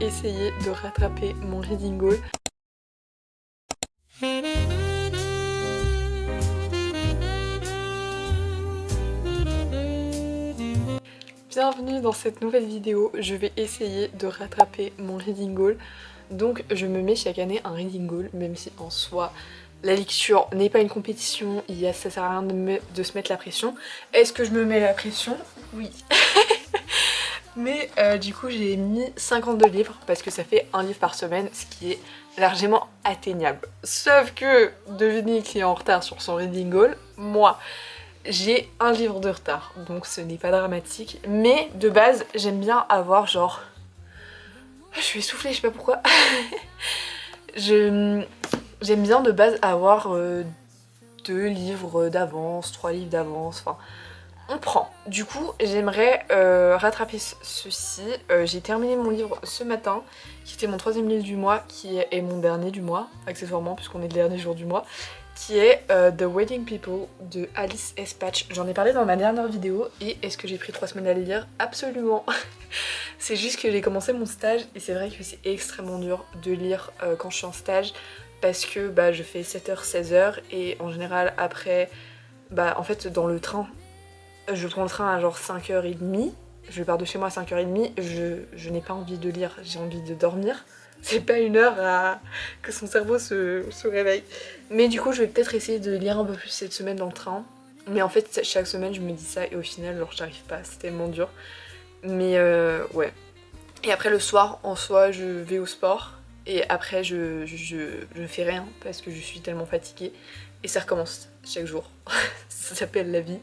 essayer de rattraper mon reading goal. Bienvenue dans cette nouvelle vidéo, je vais essayer de rattraper mon reading goal. Donc je me mets chaque année un reading goal, même si en soi la lecture n'est pas une compétition, ça sert à rien de se mettre la pression. Est-ce que je me mets la pression? Oui. Mais du coup j'ai mis 52 livres parce que ça fait un livre par semaine, ce qui est largement atteignable. Sauf que, devinez qui est en retard sur son reading goal, moi. J'ai un livre de retard, donc ce n'est pas dramatique. Mais de base, j'aime bien avoir genre... Je suis essoufflée, je sais pas pourquoi. J'aime bien de base avoir 2 livres d'avance, 3 livres d'avance, enfin... On prend. Du coup, j'aimerais rattraper ceci. J'ai terminé mon livre ce matin, qui était mon 3e livre du mois, qui est mon dernier du mois, accessoirement, puisqu'on est le dernier jour du mois, qui est The Wedding People de Alice S. Patch. J'en ai parlé dans ma dernière vidéo, et est-ce que j'ai pris 3 semaines à le lire? Absolument. C'est juste que j'ai commencé mon stage, et c'est vrai que c'est extrêmement dur de lire quand je suis en stage, parce que je fais 7h, 16h, et en général après, en fait dans le train, je prends le train à genre 5h30, je pars de chez moi à 5h30, je n'ai pas envie de lire, j'ai envie de dormir. C'est pas une heure que son cerveau se réveille. Mais du coup je vais peut-être essayer de lire un peu plus cette semaine dans le train. Mais en fait chaque semaine je me dis ça et au final genre j'arrive pas, c'est tellement dur. Mais ouais. Et après le soir en soi je vais au sport. Et après je fais rien parce que je suis tellement fatiguée. Et ça recommence chaque jour. Ça s'appelle la vie.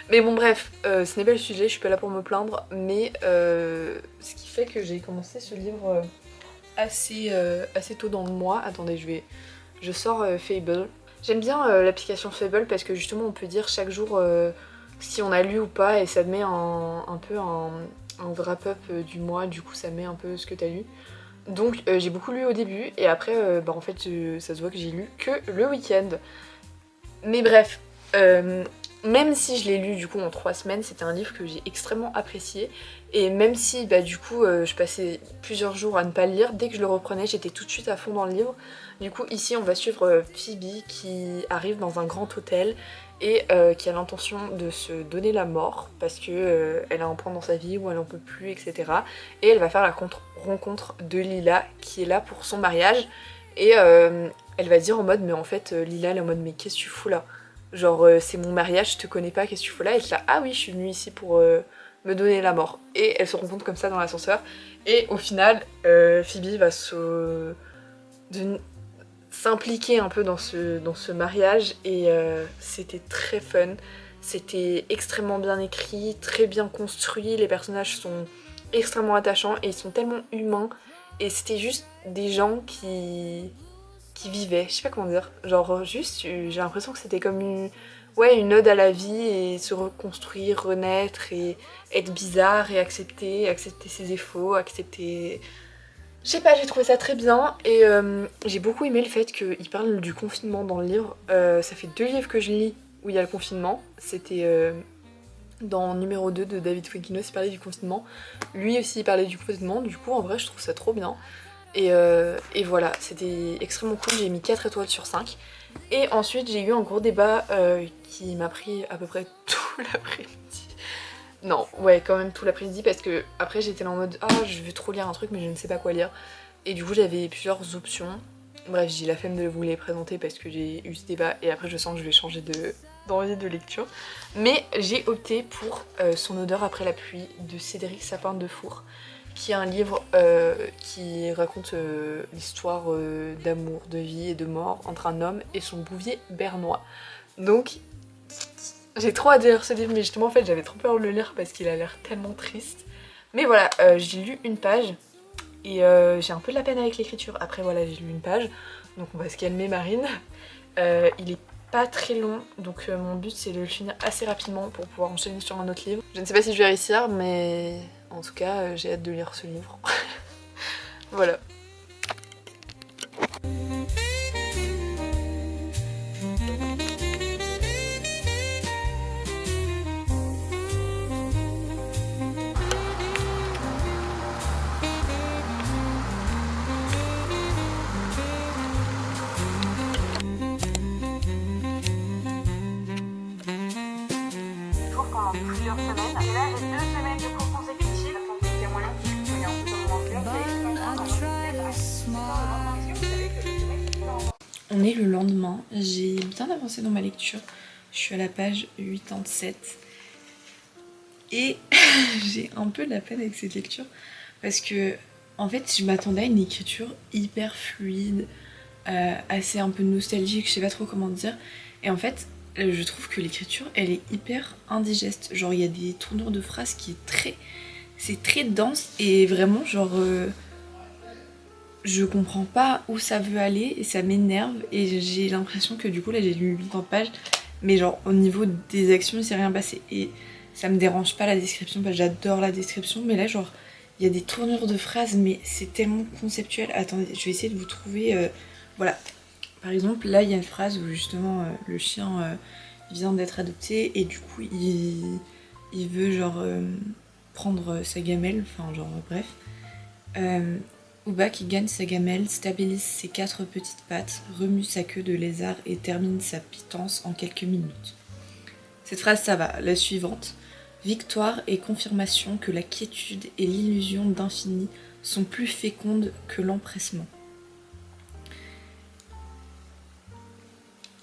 Mais bon bref, ce n'est pas le sujet, je suis pas là pour me plaindre. Mais ce qui fait que j'ai commencé ce livre assez tôt dans le mois. Attendez, je sors Fable. J'aime bien l'application Fable parce que justement on peut dire chaque jour si on a lu ou pas. Et ça te met un peu un wrap-up du mois. Du coup ça met un peu ce que t'as lu. Donc j'ai beaucoup lu au début et après en fait ça se voit que j'ai lu que le week-end. Mais bref, même si je l'ai lu du coup en 3 semaines, c'était un livre que j'ai extrêmement apprécié. Et même si du coup je passais plusieurs jours à ne pas le lire, dès que je le reprenais j'étais tout de suite à fond dans le livre. Du coup ici on va suivre Phoebe qui arrive dans un grand hôtel et qui a l'intention de se donner la mort parce que elle a un point dans sa vie où elle en peut plus, etc. Et elle va faire la rencontre de Lila qui est là pour son mariage et elle va dire en mode mais en fait Lila elle est en mode mais qu'est-ce que tu fous là? Genre c'est mon mariage, je te connais pas, qu'est-ce que tu fous là? Et elle est là ah oui je suis venue ici pour me donner la mort. Et elle se rencontre comme ça dans l'ascenseur et au final Phoebe va s'impliquer un peu dans ce mariage et c'était très fun, c'était extrêmement bien écrit, très bien construit, les personnages sont extrêmement attachants et ils sont tellement humains et c'était juste des gens qui vivaient, je sais pas comment dire, genre juste j'ai l'impression que c'était comme une ode à la vie et se reconstruire, renaître et être bizarre et accepter ses défauts, accepter... Je sais pas, j'ai trouvé ça très bien et j'ai beaucoup aimé le fait qu'il parle du confinement dans le livre. Ça fait 2 livres que je lis où il y a le confinement. C'était dans numéro 2 de David Fuenquinos, il parlait du confinement. Lui aussi il parlait du confinement, du coup en vrai je trouve ça trop bien. Et voilà, c'était extrêmement cool, j'ai mis 4 étoiles sur 5. Et ensuite j'ai eu un gros débat qui m'a pris à peu près tout l'après-midi. Non, ouais, quand même tout l'après-midi parce que après j'étais là en mode ah je veux trop lire un truc mais je ne sais pas quoi lire. Et du coup j'avais plusieurs options. Bref, j'ai la flemme de vous les présenter parce que j'ai eu ce débat et après je sens que je vais changer d'envie de lecture. Mais j'ai opté pour Son odeur après la pluie de Cédric Sapin-Defour, qui est un livre qui raconte l'histoire d'amour, de vie et de mort entre un homme et son bouvier bernois. Donc j'ai trop hâte de lire ce livre, mais justement en fait j'avais trop peur de le lire parce qu'il a l'air tellement triste. Mais voilà, j'ai lu une page et j'ai un peu de la peine avec l'écriture. Après voilà, j'ai lu une page, donc on va se calmer Marine. Il est pas très long, donc mon but c'est de le finir assez rapidement pour pouvoir enchaîner sur un autre livre. Je ne sais pas si je vais réussir, mais en tout cas j'ai hâte de lire ce livre. Voilà. Et là j'ai 2 semaines de cours consécutives. Donc il y a moyen que je sois un peu dans mon cœur. On est le lendemain, j'ai bien avancé dans ma lecture. Je suis à la page 87. Et j'ai un peu de la peine avec cette lecture parce que en fait je m'attendais à une écriture hyper fluide, assez un peu nostalgique, je sais pas trop comment dire. Et en fait je trouve que l'écriture elle est hyper indigeste. Genre il y a des tournures de phrases qui est très... C'est très dense et vraiment genre... je comprends pas où ça veut aller et ça m'énerve et j'ai l'impression que du coup là j'ai lu 80 pages mais genre au niveau des actions il s'est rien passé et ça me dérange pas la description parce que j'adore la description mais là genre il y a des tournures de phrases mais c'est tellement conceptuel. Attendez, je vais essayer de vous trouver voilà. Par exemple là il y a une phrase où justement le chien vient d'être adopté et du coup il veut genre prendre sa gamelle, enfin genre bref. Uba qui gagne sa gamelle, stabilise ses 4 petites pattes, remue sa queue de lézard et termine sa pitance en quelques minutes. Cette phrase ça va, la suivante. Victoire et confirmation que la quiétude et l'illusion d'infini sont plus fécondes que l'empressement.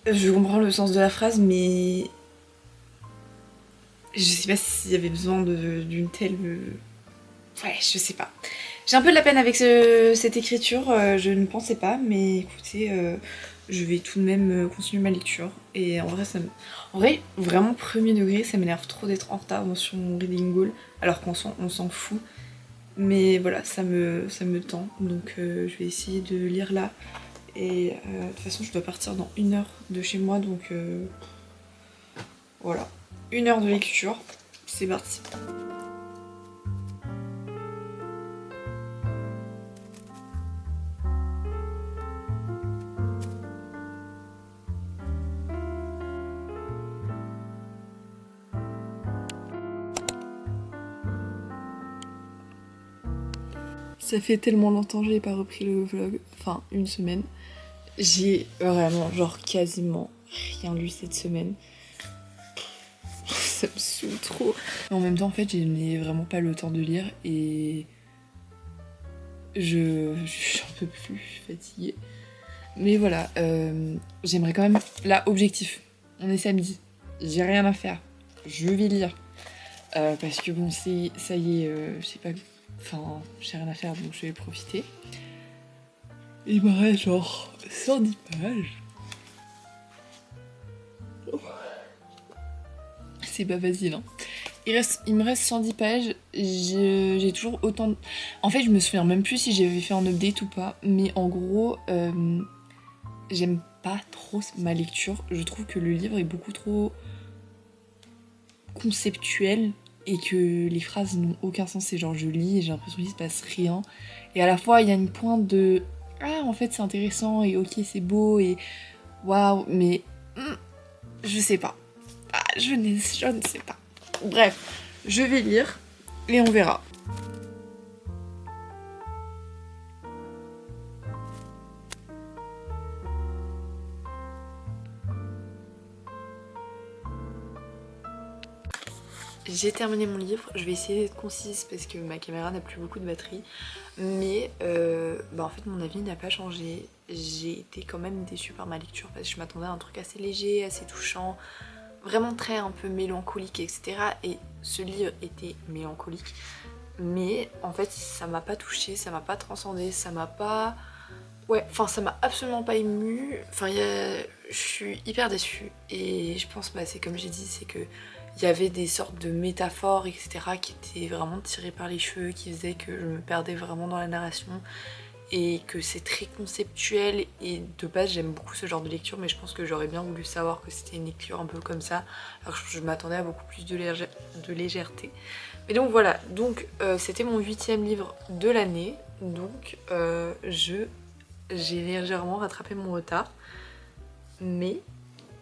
Je comprends le sens de la phrase mais je sais pas s'il y avait besoin d'une telle... Ouais, je sais pas. J'ai un peu de la peine avec cette écriture, je ne pensais pas, mais écoutez, je vais tout de même continuer ma lecture. Et en vrai, en vrai, vraiment premier degré, ça m'énerve trop d'être en retard sur mon reading goal, alors qu'on s'en fout. Mais voilà, ça me tend, donc je vais essayer de lire là. Et de toute façon, je dois partir dans 1 heure de chez moi, donc voilà. 1 heure de lecture, c'est parti. Ça fait tellement longtemps que j'ai pas repris le vlog, enfin 1 semaine. J'ai vraiment genre quasiment rien lu cette semaine. Ça me saoule trop. Mais en même temps en fait je n'ai vraiment pas le temps de lire et j'en peux plus, je suis fatiguée. Mais voilà, j'aimerais quand même... Là, objectif, on est samedi, j'ai rien à faire, je vais lire. Parce que bon, ça y est, je sais pas... Enfin, j'ai rien à faire donc je vais profiter. Il me reste genre 110 pages. C'est pas facile, hein. Il me reste 110 pages, j'ai toujours autant de... En fait, je me souviens même plus si j'avais fait un update ou pas, mais en gros, j'aime pas trop ma lecture. Je trouve que le livre est beaucoup trop conceptuel et que les phrases n'ont aucun sens. C'est genre je lis et j'ai l'impression qu'il se passe rien. Et à la fois, il y a une pointe de ah, en fait, c'est intéressant et ok, c'est beau et waouh, mais je sais pas. Ah, je ne sais pas. Bref, je vais lire et on verra. J'ai terminé mon livre, je vais essayer d'être concise parce que ma caméra n'a plus beaucoup de batterie. Mais en fait mon avis n'a pas changé. J'ai été quand même déçue par ma lecture parce que je m'attendais à un truc assez léger, assez touchant, vraiment très un peu mélancolique, etc. Et ce livre était mélancolique. Mais en fait ça m'a pas touchée, ça m'a pas transcendée, ça m'a pas... Ouais, enfin ça m'a absolument pas émue. Enfin je suis hyper déçue. Et je pense, c'est comme j'ai dit, c'est que il y avait des sortes de métaphores, etc. qui étaient vraiment tirées par les cheveux, qui faisaient que je me perdais vraiment dans la narration. Et que c'est très conceptuel. Et de base, j'aime beaucoup ce genre de lecture, mais je pense que j'aurais bien voulu savoir que c'était une lecture un peu comme ça. Alors que je m'attendais à beaucoup plus de légèreté. Mais donc voilà, donc c'était mon 8e livre de l'année. Donc j'ai légèrement rattrapé mon retard. Mais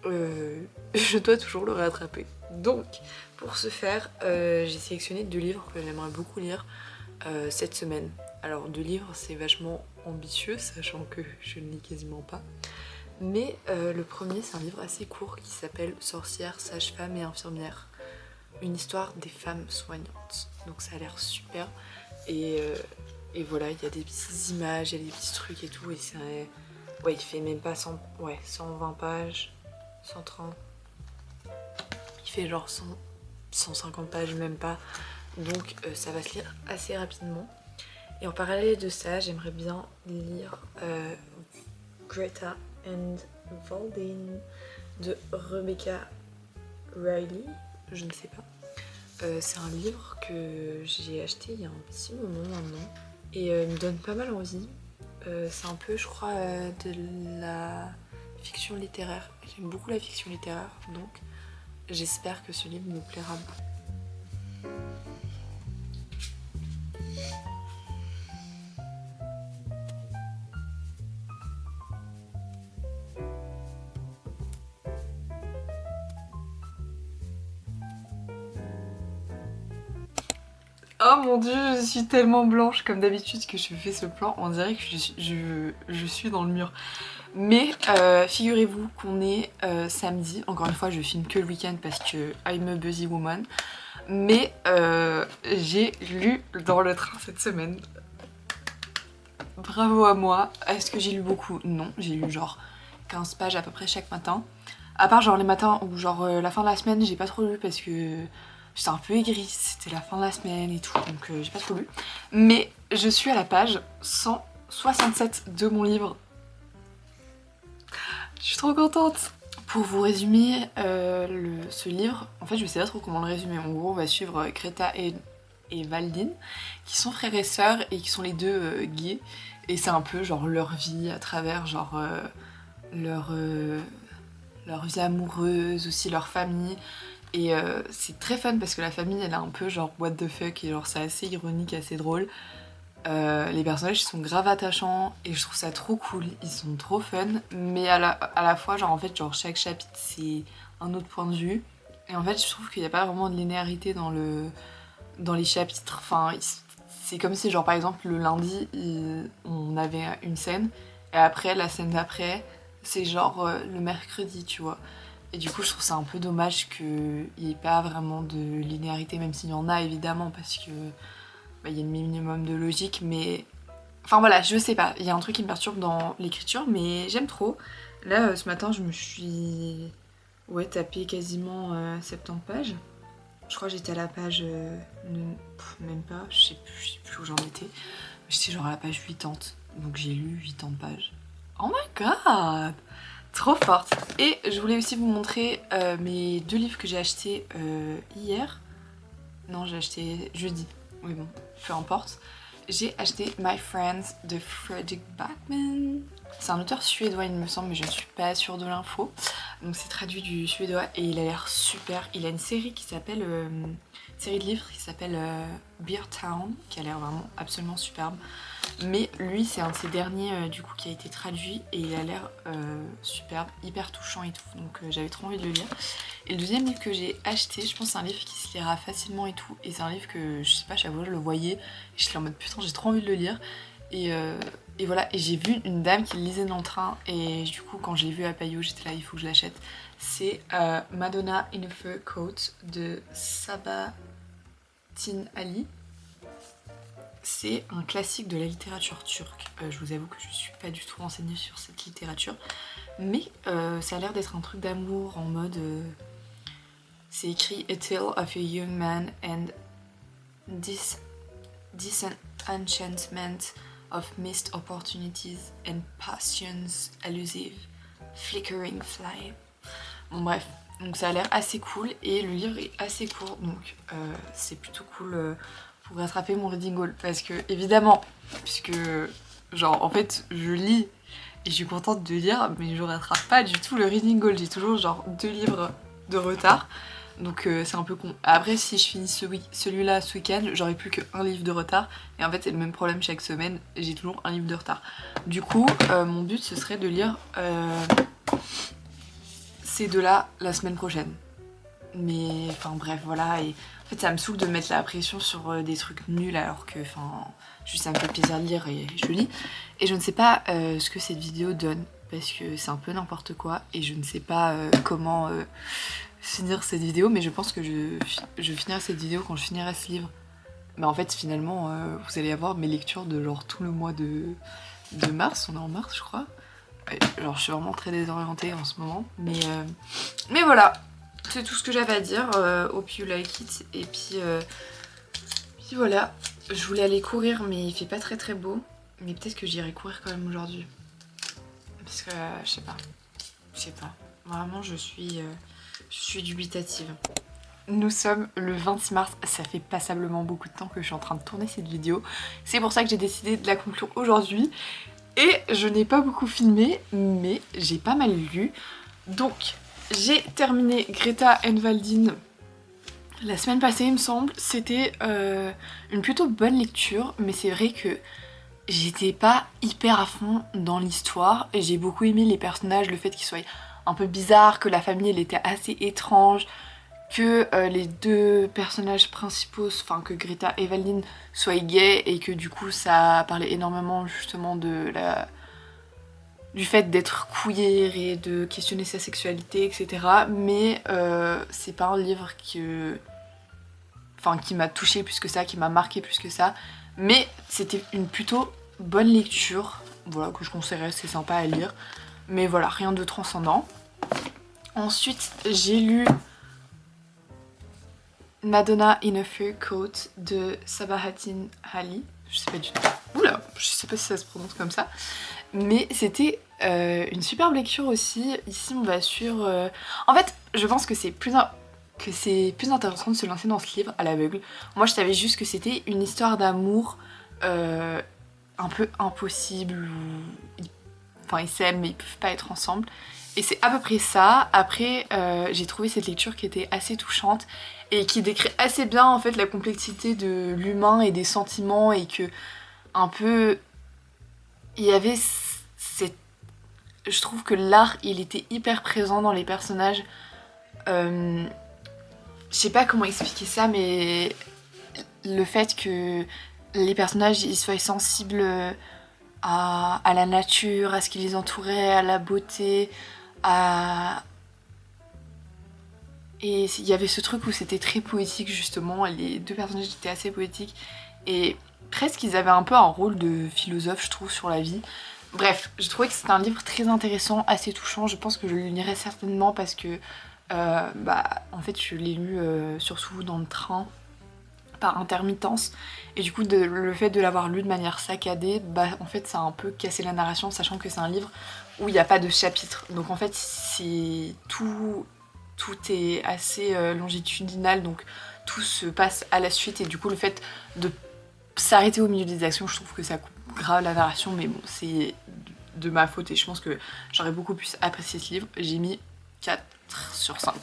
je dois toujours le rattraper. Donc, pour ce faire, j'ai sélectionné 2 livres que j'aimerais beaucoup lire cette semaine. Alors, 2 livres, c'est vachement ambitieux, sachant que je ne lis quasiment pas. Mais le premier, c'est un livre assez court qui s'appelle Sorcière, sage-femme et infirmière. une histoire des femmes soignantes. Donc ça a l'air super. Et voilà, il y a des petites images, il y a des petits trucs et tout. Et c'est ouais, il fait même pas 120 pages, 130. Il fait genre 150 pages, même pas. Donc ça va se lire assez rapidement. Et en parallèle de ça, j'aimerais bien lire Greta and Valdin de Rebecca Riley, je ne sais pas. C'est un livre que j'ai acheté il y a un petit moment maintenant et me donne pas mal envie. C'est un peu, je crois, de la fiction littéraire. J'aime beaucoup la fiction littéraire, donc j'espère que ce livre me plaira beaucoup. Oh mon dieu, je suis tellement blanche comme d'habitude que je fais ce plan, on dirait que je suis dans le mur. Mais figurez-vous qu'on est samedi, encore une fois je filme que le week-end parce que I'm a busy woman. Mais j'ai lu dans le train cette semaine. Bravo à moi. Est-ce que j'ai lu beaucoup? Non, j'ai lu genre 15 pages à peu près chaque matin. À part genre les matins ou genre la fin de la semaine, j'ai pas trop lu parce que j'étais un peu aigrie, c'était la fin de la semaine et tout, donc j'ai pas trop lu. Mais je suis à la page 167 de mon livre. Je suis trop contente. Pour vous résumer ce livre, en fait je sais pas trop comment le résumer. En gros on va suivre Greta et Valdin, qui sont frères et sœurs et qui sont les deux gays. Et c'est un peu genre leur vie à travers genre leur vie amoureuse, aussi leur famille. Et c'est très fun parce que la famille elle est un peu genre what the fuck et genre c'est assez ironique, assez drôle. Les personnages ils sont grave attachants et je trouve ça trop cool, ils sont trop fun, mais à la fois genre en fait genre chaque chapitre c'est un autre point de vue et en fait je trouve qu'il n'y a pas vraiment de linéarité dans les chapitres. Enfin c'est comme si genre par exemple le lundi on avait une scène et après la scène d'après c'est genre le mercredi, tu vois. Et du coup je trouve ça un peu dommage qu'il n'y ait pas vraiment de linéarité, même s'il y en a évidemment parce que il y a un minimum de logique, mais enfin voilà, je sais pas, il y a un truc qui me perturbe dans l'écriture, mais j'aime trop. Là ce matin je me suis tapé quasiment 70 pages. Je crois que j'étais à la page même pas, je sais plus où j'en étais. J'étais genre à la page 80, donc j'ai lu 80 pages. Oh my god, trop forte. Et je voulais aussi vous montrer mes 2 livres que j'ai achetés hier. Non, j'ai acheté jeudi. Oui bon, peu importe. J'ai acheté My Friends de Fredrik Backman. C'est un auteur suédois il me semble, mais je ne suis pas sûre de l'info. Donc c'est traduit du suédois et il a l'air super. Il a une série qui s'appelle, série de livres qui s'appelle Beer Town, qui a l'air vraiment absolument superbe. Mais lui c'est un de ses derniers du coup qui a été traduit et il a l'air superbe, hyper touchant et tout. Donc j'avais trop envie de le lire. Et le deuxième livre que j'ai acheté, je pense que c'est un livre qui se lira facilement et tout. Et c'est un livre que je sais pas, chaque fois je le voyais et je suis en mode putain j'ai trop envie de le lire. Et voilà, et j'ai vu une dame qui le lisait dans le train et du coup quand je l'ai vu à Payot j'étais là il faut que je l'achète. C'est Madonna in a Fur Coat de Sabahattin Ali. C'est un classique de la littérature turque. Je vous avoue que je suis pas du tout renseignée sur cette littérature, mais ça a l'air d'être un truc d'amour en mode... c'est écrit A Tale of a Young Man and Disenchantment of Missed Opportunities and Passions Elusive, Flickering Flame. Bon bref, donc ça a l'air assez cool et le livre est assez court, donc c'est plutôt cool pour rattraper mon reading goal. Parce que évidemment, puisque genre en fait je lis et je suis contente de lire, mais je rattrape pas du tout le reading goal, j'ai toujours genre 2 livres de retard. Donc c'est un peu con. Après si je finis celui-là ce week-end, j'aurai plus qu'un livre de retard. Et en fait c'est le même problème chaque semaine, j'ai toujours un livre de retard. Du coup mon but ce serait de lire ces 2-là la semaine prochaine. Mais enfin bref voilà, et en fait ça me saoule de mettre la pression sur des trucs nuls alors que enfin juste ça me fait plaisir de lire et je lis. Et je ne sais pas ce que cette vidéo donne parce que c'est un peu n'importe quoi et je ne sais pas comment finir cette vidéo, mais je pense que je finirai cette vidéo quand je finirai ce livre. Mais en fait, finalement, vous allez avoir mes lectures de genre tout le mois de mars. On est en mars, je crois. Genre, je suis vraiment très désorientée en ce moment. Mais voilà, c'est tout ce que j'avais à dire. Hope you like it. Et puis voilà, je voulais aller courir, mais il fait pas très très beau. Mais peut-être que j'irai courir quand même aujourd'hui. Parce que, je sais pas. Vraiment, je suis dubitative. Nous sommes le 26 mars, ça fait passablement beaucoup de temps que je suis en train de tourner cette vidéo. C'est pour ça que j'ai décidé de la conclure aujourd'hui. Et je n'ai pas beaucoup filmé, mais j'ai pas mal lu. Donc, j'ai terminé Greta Envaldin la semaine passée, il me semble. C'était une plutôt bonne lecture, mais c'est vrai que j'étais pas hyper à fond dans l'histoire. Et j'ai beaucoup aimé les personnages, le fait qu'ils soient un peu bizarres, que la famille elle était assez étrange, que les deux personnages principaux, enfin que Greta et Envaldin soient gays et que du coup ça parlait énormément justement du fait d'être queer et de questionner sa sexualité, etc. Mais c'est pas un livre qui m'a touchée plus que ça, qui m'a marqué plus que ça. Mais c'était une plutôt bonne lecture, voilà, que je conseillerais, c'est sympa à lire. Mais voilà, rien de transcendant. Ensuite, j'ai lu Madonna in a Fur Coat de Sabahattin Ali. Je sais pas du tout. Oula, je sais pas si ça se prononce comme ça. Mais c'était une superbe lecture aussi. Ici, on va sur... En fait, je pense que c'est plus intéressant de se lancer dans ce livre à l'aveugle. Moi, je savais juste que c'était une histoire d'amour un peu impossible. Enfin, ils s'aiment, mais ils peuvent pas être ensemble. Et c'est à peu près ça. Après, j'ai trouvé cette lecture qui était assez touchante et qui décrit assez bien en fait la complexité de l'humain et des sentiments, et que un peu il y avait cette... Je trouve que l'art il était hyper présent dans les personnages. Je sais pas comment expliquer ça, mais le fait que les personnages ils soient sensibles à la nature, à ce qui les entourait, à la beauté, et il y avait ce truc où c'était très poétique justement, les deux personnages étaient assez poétiques et presque ils avaient un peu un rôle de philosophe je trouve sur la vie. Bref, je trouvais que c'était un livre très intéressant, assez touchant, je pense que je le lirai certainement parce que en fait je l'ai lu surtout dans le train par intermittence, et du coup le fait de l'avoir lu de manière saccadée, en fait ça a un peu cassé la narration, sachant que c'est un livre où il n'y a pas de chapitre, donc en fait c'est tout est assez longitudinal, donc tout se passe à la suite, et du coup le fait de s'arrêter au milieu des actions, je trouve que ça coupe grave la narration, mais bon c'est de ma faute et je pense que j'aurais beaucoup plus apprécié ce livre. J'ai mis 4 sur 5.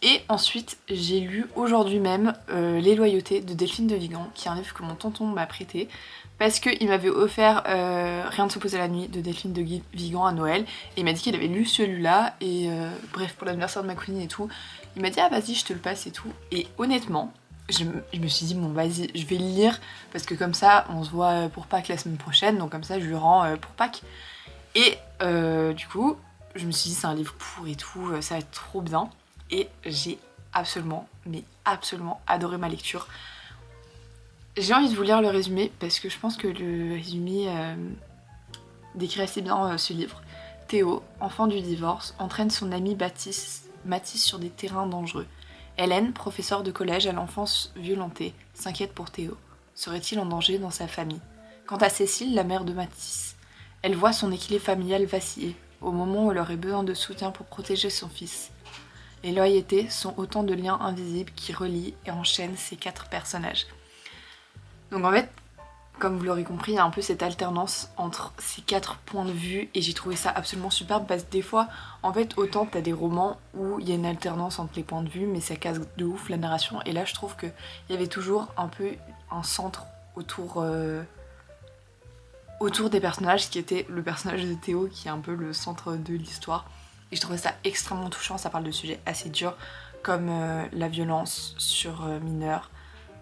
Et ensuite, j'ai lu aujourd'hui même Les Loyautés de Delphine de Vigan, qui est un livre que mon tonton m'a prêté, parce qu'il m'avait offert Rien de s'opposer à la nuit de Delphine de Vigan à Noël, et il m'a dit qu'il avait lu celui-là, et bref, pour l'anniversaire de ma cousine et tout, il m'a dit ah vas-y je te le passe et tout, et honnêtement, je me suis dit bon vas-y, je vais le lire, parce que comme ça, on se voit pour Pâques la semaine prochaine, donc comme ça je lui rends pour Pâques. Et du coup, je me suis dit c'est un livre pour et tout, ça va être trop bien. Et j'ai absolument, mais absolument adoré ma lecture. J'ai envie de vous lire le résumé parce que je pense que le résumé décrit assez bien ce livre. Théo, enfant du divorce, entraîne son ami Mathis sur des terrains dangereux. Hélène, professeure de collège à l'enfance violentée, s'inquiète pour Théo. Serait-il en danger dans sa famille? Quant à Cécile, la mère de Mathis, elle voit son équilibre familial vaciller au moment où elle aurait besoin de soutien pour protéger son fils. Les loyautés sont autant de liens invisibles qui relient et enchaînent ces 4 personnages. Donc en fait, comme vous l'aurez compris, il y a un peu cette alternance entre ces 4 points de vue, et j'ai trouvé ça absolument superbe parce que des fois, en fait, autant t'as des romans où il y a une alternance entre les points de vue, mais ça casse de ouf la narration, et là je trouve qu'il y avait toujours un peu un centre autour des personnages, qui était le personnage de Théo, qui est un peu le centre de l'histoire. Et je trouvais ça extrêmement touchant, ça parle de sujets assez durs comme la violence sur mineurs,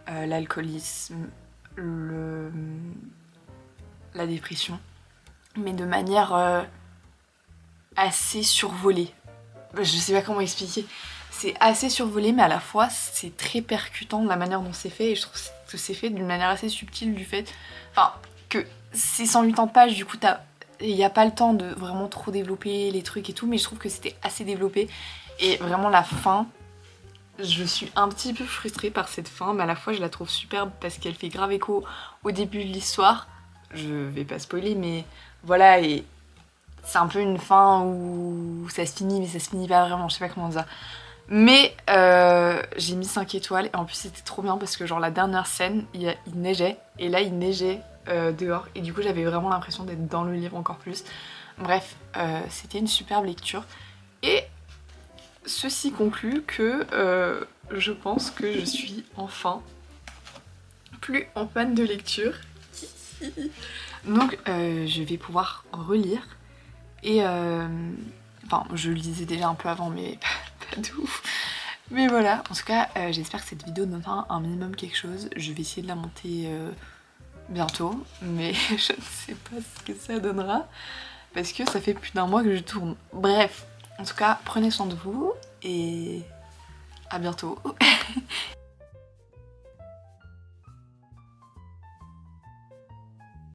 l'alcoolisme, la dépression, mais de manière assez survolée. Je sais pas comment expliquer. c'est assez survolé, mais à la fois c'est très percutant de la manière dont c'est fait, et je trouve que c'est fait d'une manière assez subtile du fait, enfin, que c'est 180 pages, du coup il n'y a pas le temps de vraiment trop développer les trucs et tout, mais je trouve que c'était assez développé, et vraiment la fin, je suis un petit peu frustrée par cette fin, mais à la fois je la trouve superbe parce qu'elle fait grave écho au début de l'histoire. Je vais pas spoiler, mais voilà, et c'est un peu une fin où ça se finit, mais ça se finit pas vraiment, je sais pas comment dire. Mais j'ai mis 5 étoiles, et en plus c'était trop bien parce que genre la dernière scène, il neigeait, et là il neigeait dehors, et du coup j'avais vraiment l'impression d'être dans le livre encore plus. Bref, c'était une superbe lecture, et ceci conclut que je pense que je suis enfin plus en panne de lecture. Donc je vais pouvoir relire. Et enfin, je lisais déjà un peu avant, mais pas de ouf. Mais voilà, en tout cas, j'espère que cette vidéo donnera un minimum quelque chose. Je vais essayer de la monter bientôt, mais je ne sais pas ce que ça donnera, parce que ça fait plus d'1 mois que je tourne. Bref, en tout cas, prenez soin de vous, et à bientôt.